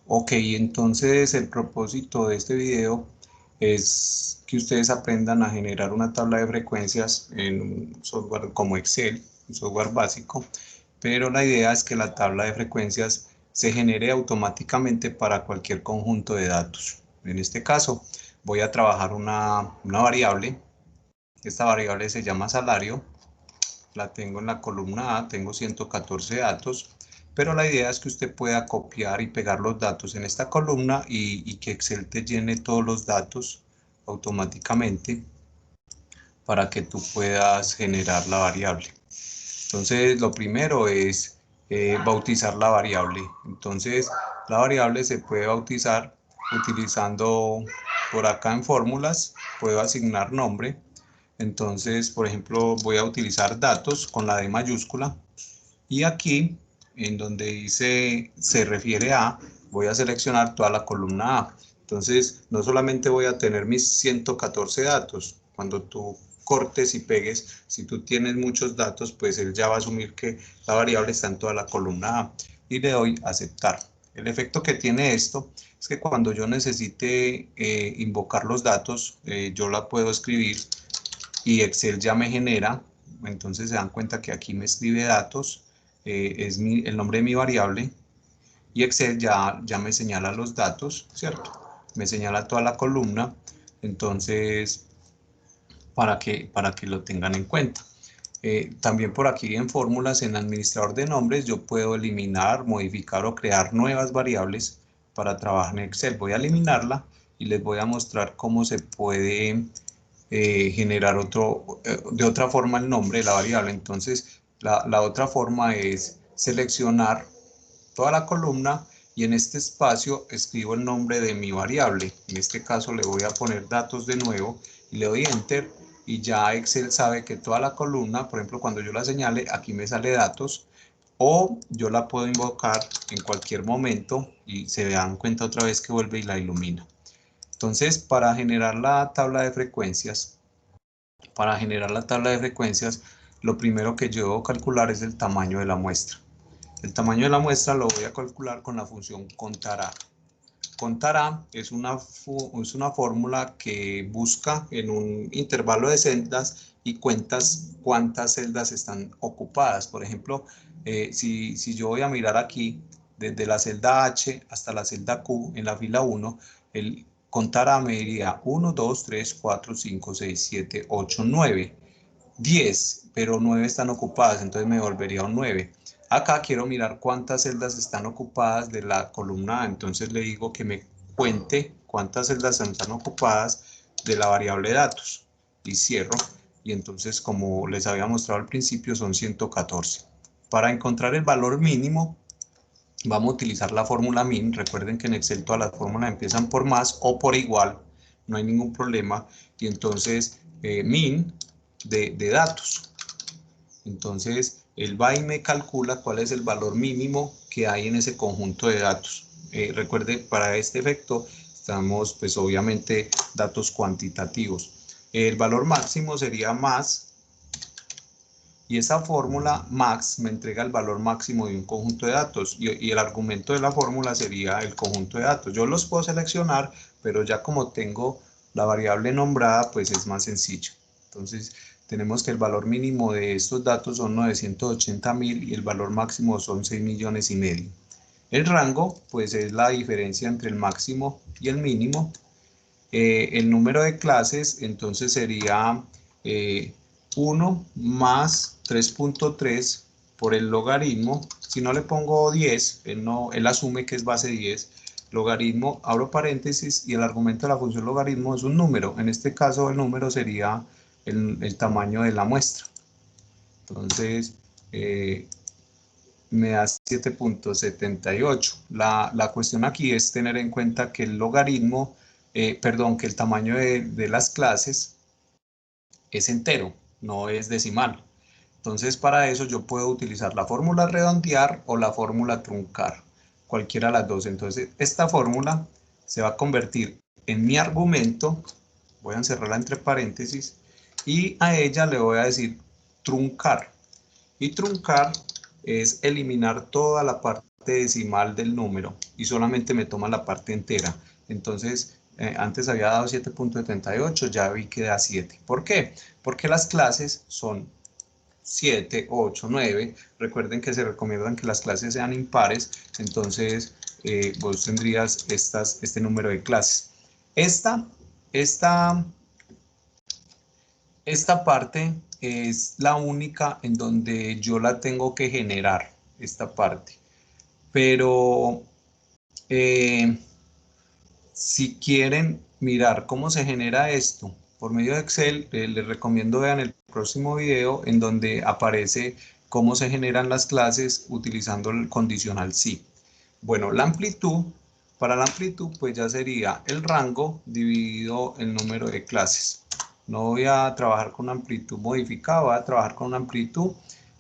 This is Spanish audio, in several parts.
Ok, entonces el propósito de este video es que ustedes aprendan a generar una tabla de frecuencias en un software como Excel, un software básico, pero la idea es que la tabla de frecuencias se genere automáticamente para cualquier conjunto de datos. En este caso, voy a trabajar una variable. Esta variable se llama salario. La tengo en la columna A, tengo 114 datos, pero la idea es que usted pueda copiar y pegar los datos en esta columna y que Excel te llene todos los datos automáticamente para que tú puedas generar la variable. Entonces, lo primero es bautizar la variable. Entonces, la variable se puede bautizar utilizando por acá en fórmulas, puedo asignar nombre. Entonces, por ejemplo, voy a utilizar datos con la D mayúscula y aquí, en donde dice se refiere a, voy a seleccionar toda la columna A. Entonces, no solamente voy a tener mis 114 datos. Cuando tú cortes y pegues, si tú tienes muchos datos, pues él ya va a asumir que la variable está en toda la columna A y le doy a aceptar. El efecto que tiene esto es que cuando yo necesite invocar los datos, yo la puedo escribir y Excel ya me genera. Entonces se dan cuenta que aquí me escribe datos, es el nombre de mi variable y Excel ya me señala los datos, ¿cierto? Me señala toda la columna, entonces para que lo tengan en cuenta. También por aquí en fórmulas, en administrador de nombres, yo puedo eliminar, modificar o crear nuevas variables para trabajar en Excel. Voy a eliminarla y les voy a mostrar cómo se puede generar de otra forma el nombre de la variable. Entonces, la otra forma es seleccionar toda la columna y en este espacio escribo el nombre de mi variable. En este caso le voy a poner datos de nuevo y le doy enter y ya Excel sabe que toda la columna, por ejemplo, cuando yo la señale, aquí me sale datos o yo la puedo invocar en cualquier momento y se dan cuenta otra vez que vuelve y la ilumina. Entonces, para generar la tabla de frecuencias, lo primero que yo debo calcular es el tamaño de la muestra. El tamaño de la muestra lo voy a calcular con la función contará. Contará es una fórmula que busca en un intervalo de celdas y cuentas cuántas celdas están ocupadas. Por ejemplo, si yo voy a mirar aquí, desde la celda H hasta la celda Q en la fila 1, el contará me diría 1, 2, 3, 4, 5, 6, 7, 8, 9. 10, pero 9 están ocupadas, entonces me volvería un 9. Acá quiero mirar cuántas celdas están ocupadas de la columna A, entonces le digo que me cuente cuántas celdas están ocupadas de la variable datos y cierro. Y entonces, como les había mostrado al principio, son 114. Para encontrar el valor mínimo, vamos a utilizar la fórmula min. Recuerden que en Excel todas las fórmulas empiezan por más o por igual, no hay ningún problema. Y entonces, min de datos. Entonces, él va y me calcula cuál es el valor mínimo que hay en ese conjunto de datos. Recuerde, para este efecto estamos, pues obviamente, datos cuantitativos. El valor máximo sería más, y esa fórmula max me entrega el valor máximo de un conjunto de datos y el argumento de la fórmula sería el conjunto de datos. Yo los puedo seleccionar, pero ya como tengo la variable nombrada, pues es más sencillo. Entonces, tenemos que el valor mínimo de estos datos son 980.000 y el valor máximo son 6,5 millones. El rango, pues es la diferencia entre el máximo y el mínimo. El número de clases, entonces sería 1 más 3.3 por el logaritmo. Si no le pongo 10, él asume que es base 10. Logaritmo, abro paréntesis, y el argumento de la función logaritmo es un número. En este caso, el número sería el tamaño de la muestra. Entonces, me da 7.78. La cuestión aquí es tener en cuenta que el logaritmo, perdón, que el tamaño de las clases es entero, no es decimal. Entonces, para eso yo puedo utilizar la fórmula redondear o la fórmula truncar, cualquiera de las dos. Entonces, esta fórmula se va a convertir en mi argumento, voy a encerrarla entre paréntesis, y a ella le voy a decir truncar. Y truncar es eliminar toda la parte decimal del número. y solamente me toma la parte entera. Entonces, antes había dado 7.78, ya vi que da 7. ¿Por qué? Porque las clases son 7, 8, 9. Recuerden que se recomiendan que las clases sean impares, entonces vos tendrías este número de clases. Esta parte es la única en donde yo la tengo que generar, esta parte. Pero si quieren mirar cómo se genera esto por medio de Excel, les recomiendo vean el próximo video en donde aparece cómo se generan las clases utilizando el condicional si. Bueno, la amplitud, para la amplitud pues ya sería el rango dividido el número de clases. No voy a trabajar con una amplitud modificada, voy a trabajar con una amplitud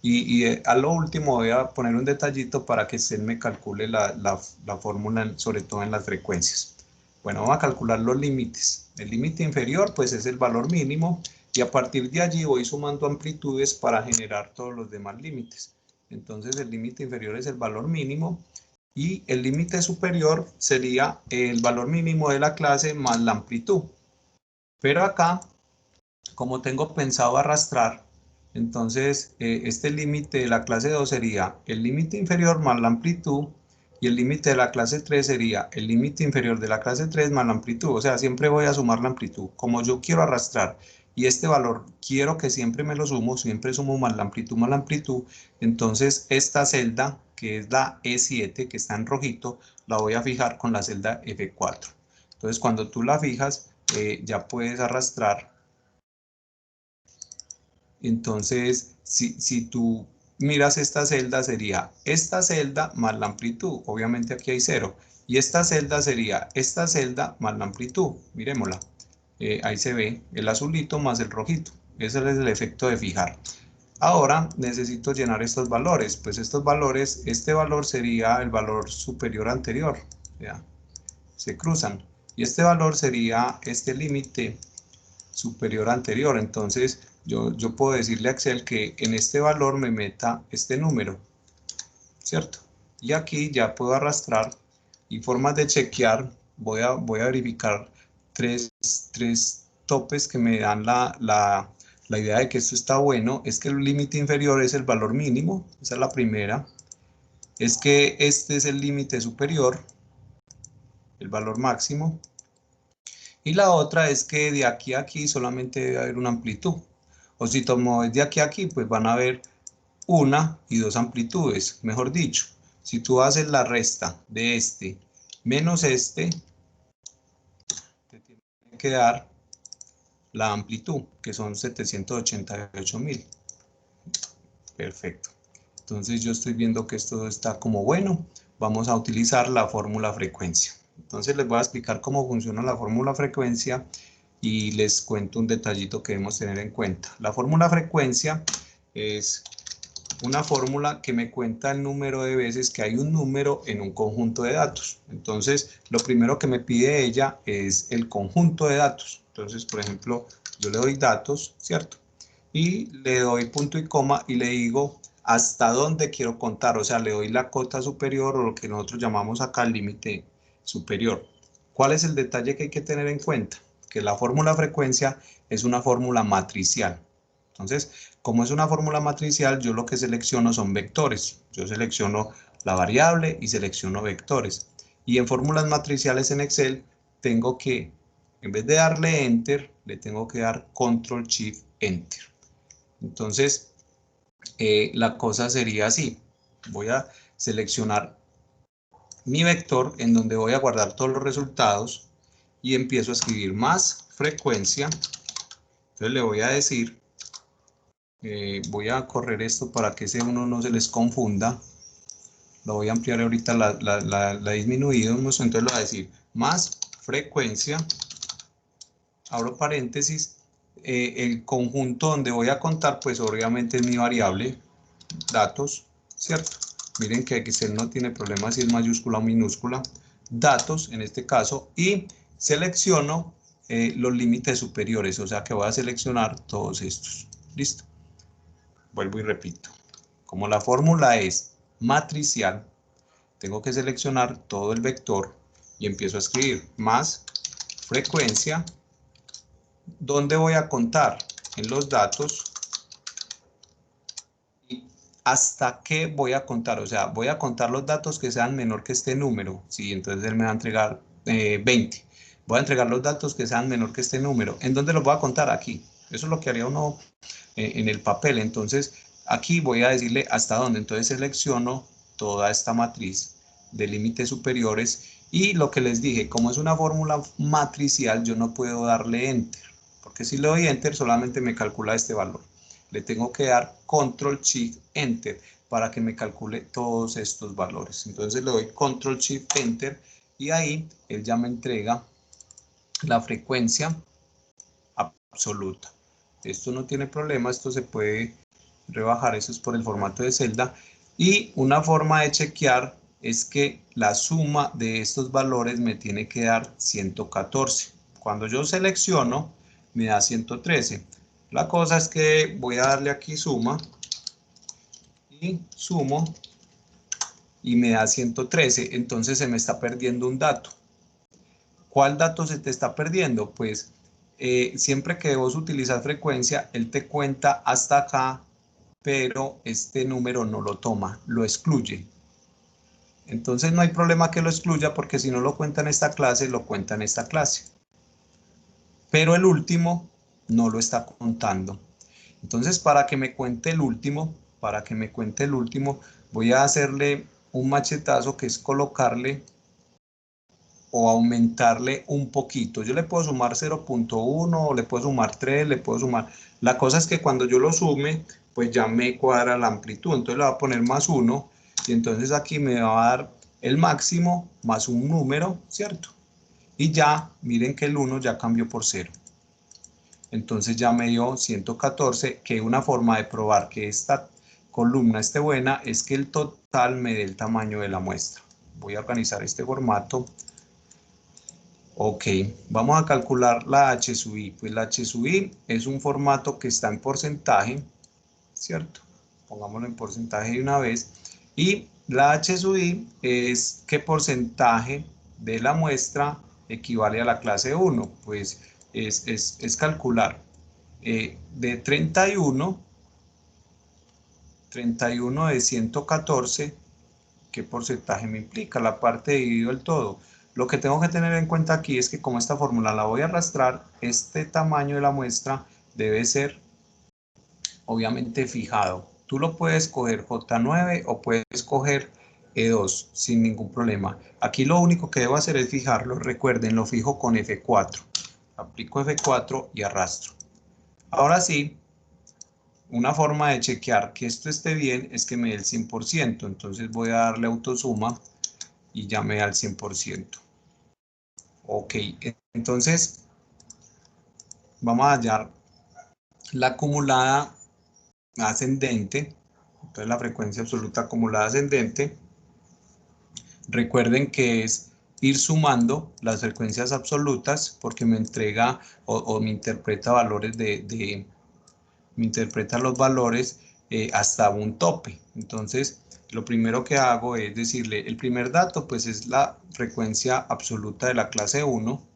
y a lo último voy a poner un detallito para que Excel me calcule la fórmula, sobre todo en las frecuencias. Bueno, vamos a calcular los límites. El límite inferior pues es el valor mínimo y a partir de allí voy sumando amplitudes para generar todos los demás límites. Entonces el límite inferior es el valor mínimo y el límite superior sería el valor mínimo de la clase más la amplitud. Pero acá, como tengo pensado arrastrar, entonces este límite de la clase 2 sería el límite inferior más la amplitud y el límite de la clase 3 sería el límite inferior de la clase 3 más la amplitud. O sea, siempre voy a sumar la amplitud. Como yo quiero arrastrar y este valor quiero que siempre me lo sumo, siempre sumo más la amplitud, entonces esta celda, que es la E7, que está en rojito, la voy a fijar con la celda F4. Entonces cuando tú la fijas, ya puedes arrastrar. Entonces, si tú miras esta celda, sería esta celda más la amplitud. Obviamente aquí hay 0. Y esta celda sería esta celda más la amplitud. Miremosla. Ahí se ve el azulito más el rojito. Ese es el efecto de fijar. Ahora necesito llenar estos valores. Pues estos valores, este valor sería el valor superior anterior. ¿Ya? Se cruzan. Y este valor sería este límite superior anterior. Entonces yo puedo decirle a Excel que en este valor me meta este número, ¿cierto? Y aquí ya puedo arrastrar y formas de chequear. Voy a verificar tres topes que me dan la idea de que esto está bueno. Es que el límite inferior es el valor mínimo, esa es la primera. Es que este es el límite superior, el valor máximo. Y la otra es que de aquí a aquí solamente debe haber una amplitud. O si tomo de aquí a aquí, pues van a haber una y dos amplitudes. Mejor dicho, si tú haces la resta de este menos este, te tiene que dar la amplitud, que son 788.000. Perfecto. Entonces yo estoy viendo que esto está como bueno. Vamos a utilizar la fórmula frecuencia. Entonces les voy a explicar cómo funciona la fórmula frecuencia y les cuento un detallito que debemos tener en cuenta. La fórmula frecuencia es una fórmula que me cuenta el número de veces que hay un número en un conjunto de datos. Entonces, lo primero que me pide ella es el conjunto de datos. Entonces, por ejemplo, yo le doy datos, ¿cierto? Y le doy punto y coma y le digo hasta dónde quiero contar. O sea, le doy la cota superior o lo que nosotros llamamos acá el límite superior. ¿Cuál es el detalle que hay que tener en cuenta? Que la fórmula frecuencia es una fórmula matricial. Entonces, como es una fórmula matricial, yo lo que selecciono son vectores. Yo selecciono la variable y selecciono vectores. Y en fórmulas matriciales en Excel, tengo que, en vez de darle Enter, le tengo que dar Control Shift Enter. Entonces, la cosa sería así. Voy a seleccionar mi vector en donde voy a guardar todos los resultados y empiezo a escribir más frecuencia. Entonces le voy a decir, voy a correr esto para que ese uno no se les confunda. Lo voy a ampliar ahorita, la he disminuido, entonces lo voy a decir más frecuencia, abro paréntesis, el conjunto donde voy a contar, pues obviamente es mi variable, datos, ¿cierto? Miren que Excel no tiene problema si es mayúscula o minúscula, datos en este caso, y selecciono los límites superiores, o sea que voy a seleccionar todos estos, listo. Vuelvo y repito, como la fórmula es matricial, tengo que seleccionar todo el vector y empiezo a escribir más frecuencia. ¿Dónde voy a contar? En los datos. ¿Hasta qué voy a contar? O sea, voy a contar los datos que sean menor que este número. Sí, entonces él me va a entregar 20. Voy a entregar los datos que sean menor que este número. ¿En dónde los voy a contar? Aquí. Eso es lo que haría uno en el papel. Entonces, aquí voy a decirle hasta dónde. Entonces selecciono toda esta matriz de límites superiores. Y lo que les dije, como es una fórmula matricial, yo no puedo darle Enter. Porque si le doy Enter, solamente me calcula este valor. Le tengo que dar Control Shift Enter para que me calcule todos estos valores. Entonces le doy Control Shift Enter y ahí él ya me entrega la frecuencia absoluta. Esto no tiene problema, esto se puede rebajar, eso es por el formato de celda. Y una forma de chequear es que la suma de estos valores me tiene que dar 114. Cuando yo selecciono, me da 113. La cosa es que voy a darle aquí suma y sumo y me da 113, entonces se me está perdiendo un dato. ¿Cuál dato se te está perdiendo? Pues siempre que vos utilizas frecuencia, él te cuenta hasta acá, pero este número no lo toma, lo excluye. Entonces no hay problema que lo excluya porque si no lo cuenta en esta clase, lo cuenta en esta clase. Pero el último no lo está contando. Entonces para que me cuente el último, voy a hacerle un machetazo que es colocarle o aumentarle un poquito. Yo le puedo sumar 0.1 o le puedo sumar 3, le puedo sumar. La cosa es que cuando yo lo sume, pues ya me cuadra la amplitud. Entonces le voy a poner más 1 y entonces aquí me va a dar el máximo más un número, ¿cierto? Y ya, miren que el 1 ya cambió por 0. Entonces ya me dio 114, que una forma de probar que esta columna esté buena es que el total me dé el tamaño de la muestra. Voy a organizar este formato. Ok, vamos a calcular la H sub I. Pues la H sub I es un formato que está en porcentaje, ¿cierto? Pongámoslo en porcentaje de una vez. Y la H sub I es qué porcentaje de la muestra equivale a la clase 1. Pues es calcular de 31 de 114, ¿qué porcentaje me implica? La parte dividido el todo. Lo que tengo que tener en cuenta aquí es que como esta fórmula la voy a arrastrar, este tamaño de la muestra debe ser obviamente fijado. Tú lo puedes coger J9 o puedes coger E2 sin ningún problema. Aquí lo único que debo hacer es fijarlo. Recuerden, lo fijo con F4. Aplico F4 y arrastro. Ahora sí, una forma de chequear que esto esté bien es que me dé el 100%. Entonces voy a darle autosuma y ya me da el 100%. Ok, entonces vamos a hallar la acumulada ascendente. Entonces la frecuencia absoluta acumulada ascendente. Recuerden que es ir sumando las frecuencias absolutas porque me entrega o me interpreta valores me interpreta los valores hasta un tope. Entonces lo primero que hago es decirle, el primer dato pues es la frecuencia absoluta de la clase 1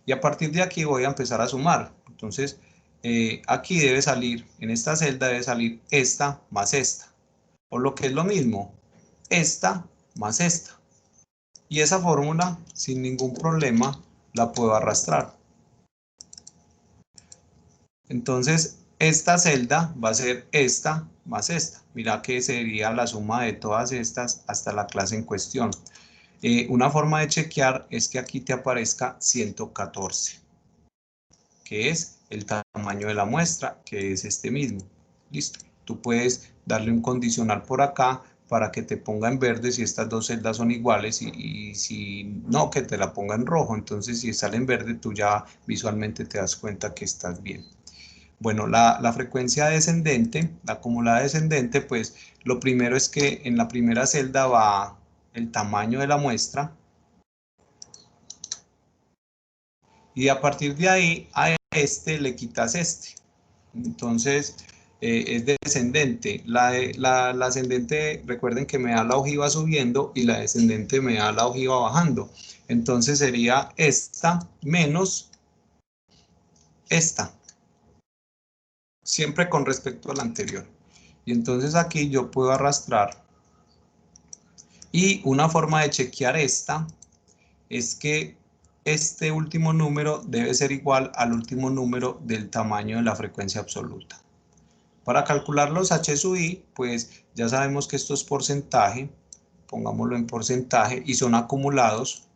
y a partir de aquí voy a empezar a sumar. Entonces aquí debe salir, en esta celda debe salir esta más esta, o lo que es lo mismo, esta más esta. Y esa fórmula sin ningún problema la puedo arrastrar. Entonces esta celda va a ser esta más esta. Mira que sería la suma de todas estas hasta la clase en cuestión. Una forma de chequear es que aquí te aparezca 114, que es el tamaño de la muestra, que es este mismo. Listo. Tú puedes darle un condicional por acá para que te ponga en verde si estas dos celdas son iguales y si no, que te la ponga en rojo. Entonces si sale en verde, tú ya visualmente te das cuenta que estás bien. Bueno, la frecuencia descendente, la acumulada descendente, pues lo primero es que en la primera celda va el tamaño de la muestra y a partir de ahí a este le quitas este. Entonces es descendente. La ascendente, recuerden que me da la ojiva subiendo y la descendente me da la ojiva bajando. Entonces sería esta menos esta, siempre con respecto a la anterior. Y entonces aquí yo puedo arrastrar. Y una forma de chequear esta es que este último número debe ser igual al último número del tamaño de la frecuencia absoluta. Para calcular los h sub i, pues ya sabemos que esto es porcentaje, pongámoslo en porcentaje, y son acumulados.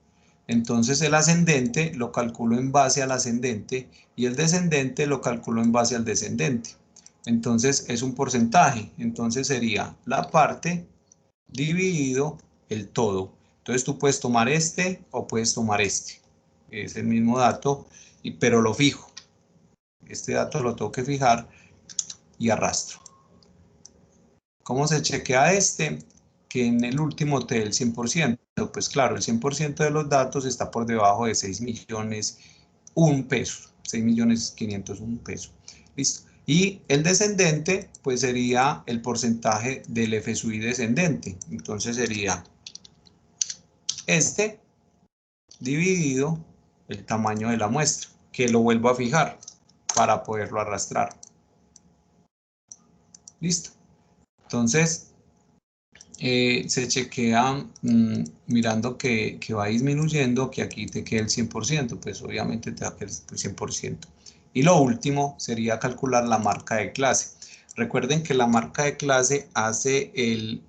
Entonces el ascendente lo calculo en base al ascendente y el descendente lo calculo en base al descendente. Entonces es un porcentaje, entonces sería la parte dividido el todo. Entonces tú puedes tomar este o puedes tomar este. Es el mismo dato, pero lo fijo. Este dato lo tengo que fijar y arrastro. ¿Cómo se chequea este? Que en el último te dé el 100%. Pues claro, el 100% de los datos está por debajo de 6 millones, un peso. 6 millones 501 pesos. Listo. Y el descendente, pues sería el porcentaje del F sub i descendente. Entonces sería este dividido el tamaño de la muestra, que lo vuelvo a fijar para poderlo arrastrar. Listo. Entonces, se chequea mirando que va disminuyendo, que aquí te quede el 100%, pues obviamente te va a quedar el 100%. Y lo último sería calcular la marca de clase. Recuerden que la marca de clase hace el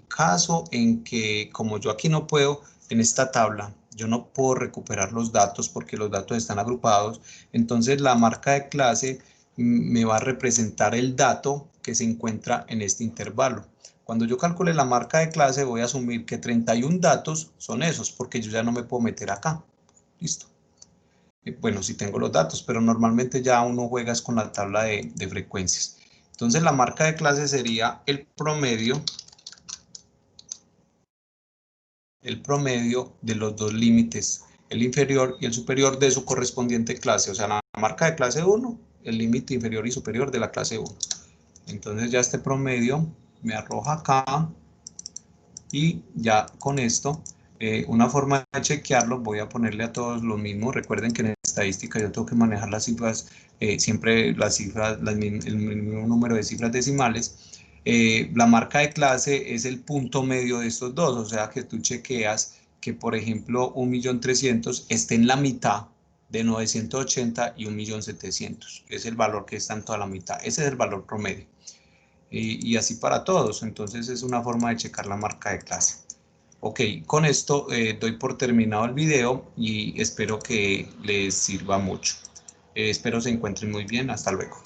caso en que, como yo aquí no puedo, en esta tabla, yo no puedo recuperar los datos porque los datos están agrupados, entonces la marca de clase me va a representar el dato que se encuentra en este intervalo. Cuando yo calcule la marca de clase voy a asumir que 31 datos son esos, porque yo ya no me puedo meter acá. Listo. Bueno, sí tengo los datos, pero normalmente ya uno juega con la tabla de frecuencias. Entonces la marca de clase sería el promedio de los dos límites, el inferior y el superior de su correspondiente clase, o sea, la marca de clase 1, el límite inferior y superior de la clase 1. Entonces ya este promedio me arroja acá y ya con esto, una forma de chequearlo, voy a ponerle a todos lo mismo. Recuerden que en estadística yo tengo que manejar las cifras, siempre las cifras, el mismo número de cifras decimales. La marca de clase es el punto medio de estos dos, o sea que tú chequeas que, por ejemplo, 1.300.000 esté en la mitad de 980 y 1.700.000, que es el valor que está en toda la mitad. Ese es el valor promedio. Y así para todos, entonces es una forma de checar la marca de clase. Ok, con esto doy por terminado el video y espero que les sirva mucho. Espero se encuentren muy bien, hasta luego.